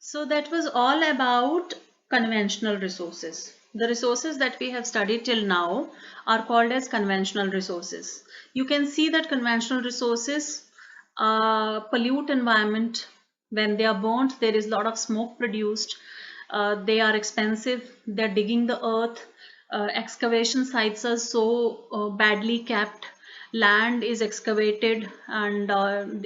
So that was all about conventional resources. The resources that we have studied till now are called as conventional resources. You can see that conventional resources pollute environment. When they are burnt, there is a lot of smoke produced. They are expensive. They're digging the earth. Excavation sites are so badly kept. Land is excavated and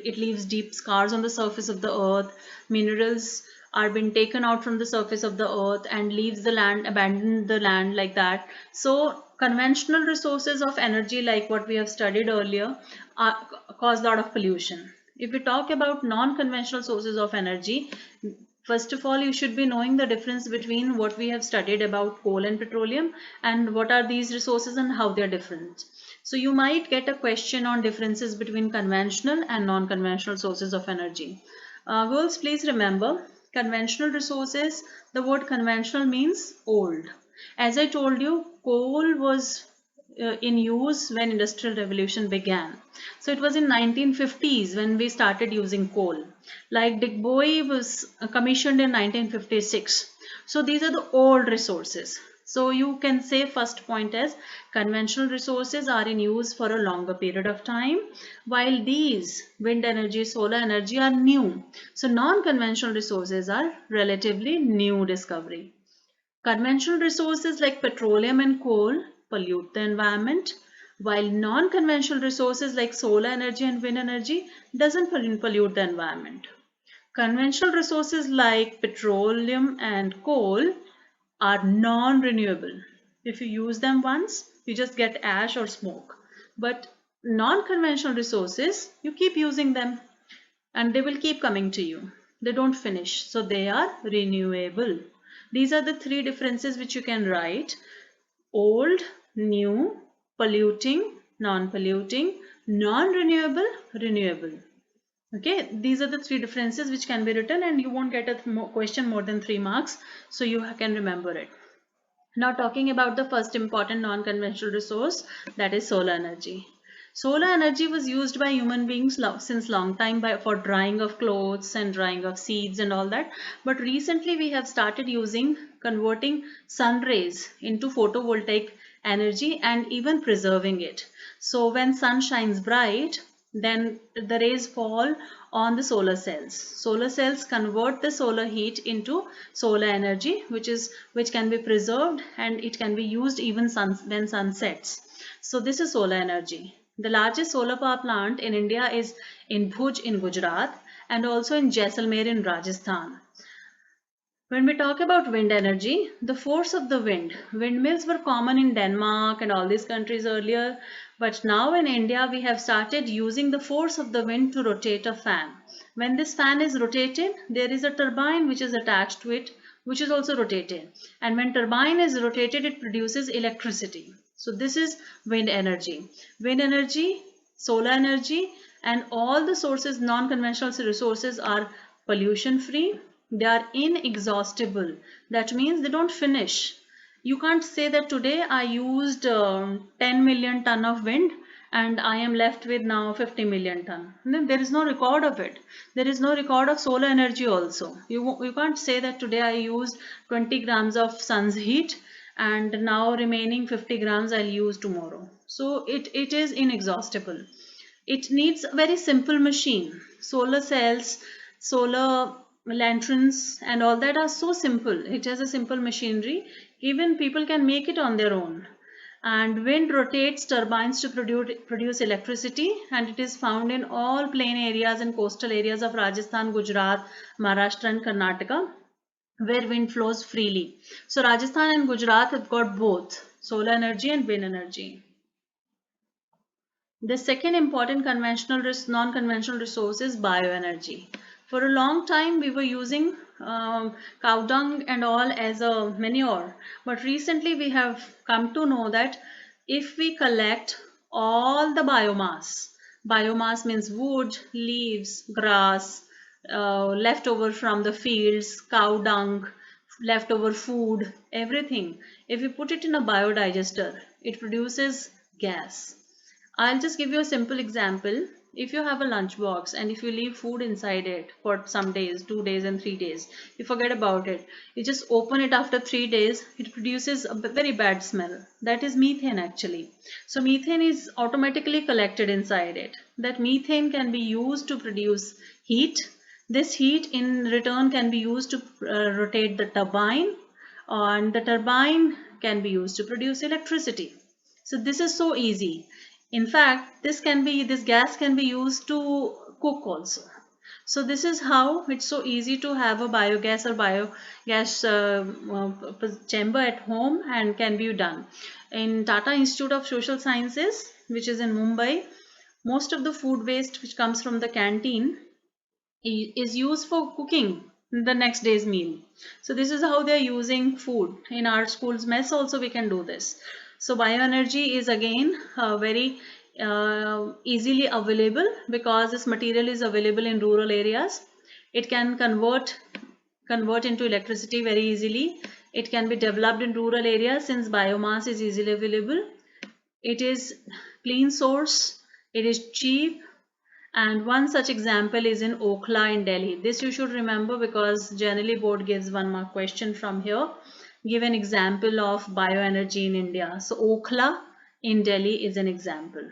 it leaves deep scars on the surface of the earth. Minerals are being taken out from the surface of the earth and leaves the land, abandon the land like that. So conventional resources of energy, like what we have studied earlier, cause a lot of pollution. If we talk about non-conventional sources of energy, first of all, you should be knowing the difference between what we have studied about coal and petroleum and what are these resources and how they are different. So you might get a question on differences between conventional and non-conventional sources of energy. Girls, please remember, conventional resources, the word conventional means old. As I told you, coal was in use when industrial revolution began. So it was in 1950s when we started using coal. Like Digboy was commissioned in 1956. So these are the old resources. So you can say first point as conventional resources are in use for a longer period of time, while these wind energy, solar energy are new. So non-conventional resources are relatively new discovery. Conventional resources like petroleum and coal pollute the environment, while non-conventional resources like solar energy and wind energy doesn't pollute the environment. Conventional resources like petroleum and coal are non-renewable. If you use them once, you just get ash or smoke. But non-conventional resources, you keep using them and they will keep coming to you. They don't finish, so they are renewable. These are the three differences which you can write: old, new, polluting, non-polluting, non-renewable, renewable. Okay, these are the three differences which can be written, and you won't get a question more than 3 marks, so you can remember it. Now talking about the first important non-conventional resource, that is solar energy. Solar energy was used by human beings since long time for drying of clothes and drying of seeds and all that. But recently we have started converting sun rays into photovoltaic energy and even preserving it. So when sun shines bright, then the rays fall on the solar cells. Solar cells convert the solar heat into solar energy, which can be preserved and it can be used even when sun sets. So this is solar energy. The largest solar power plant in India is in Bhuj in Gujarat and also in Jaisalmer in Rajasthan. When we talk about wind energy, the force of the wind, windmills were common in Denmark and all these countries earlier, but now in India we have started using the force of the wind to rotate a fan. When this fan is rotated, there is a turbine which is attached to it, which is also rotated. And when turbine is rotated, it produces electricity. So this is wind energy. Wind energy, solar energy, and all the sources, non-conventional resources are pollution free. They are inexhaustible. That means they don't finish. You can't say that today I used 10 million ton of wind and I am left with now 50 million ton. There is no record of it. There is no record of solar energy also. You can't say that today I used 20 grams of sun's heat and now remaining 50 grams I'll use tomorrow. So it is inexhaustible. It needs a very simple machine. Solar cells, solar lanterns and all that are so simple. It has a simple machinery. Even people can make it on their own. And wind rotates turbines to produce electricity, and it is found in all plain areas and coastal areas of Rajasthan, Gujarat, Maharashtra and Karnataka, where wind flows freely. So Rajasthan and Gujarat have got both solar energy and wind energy. The second important non-conventional resource is bioenergy. For a long time, we were using cow dung and all as a manure, but recently we have come to know that if we collect all the biomass means wood, leaves, grass, leftover from the fields, cow dung, leftover food, everything. If we put it in a biodigester, it produces gas. I'll just give you a simple example. If you have a lunch box and if you leave food inside it for some days, 2 days and 3 days, you forget about it, you just open it after 3 days, it produces a very bad smell. That is methane actually. So methane is automatically collected inside it. That methane can be used to produce heat. This heat in return can be used to rotate the turbine, and the turbine can be used to produce electricity. So this is so easy. In fact, this gas can be used to cook also. So this is how it's so easy to have a biogas or biogas chamber at home and can be done. In Tata Institute of Social Sciences, which is in Mumbai, most of the food waste which comes from the canteen is used for cooking the next day's meal. So this is how they're using food. In our school's mess also we can do this. So bioenergy is again very easily available because this material is available in rural areas. It can convert into electricity very easily. It can be developed in rural areas since biomass is easily available. It is clean source. It is cheap, and one such example is in Okhla in Delhi. This you should remember because generally board gives 1 mark question from here. Give an example of bioenergy in India. So Okhla in Delhi is an example.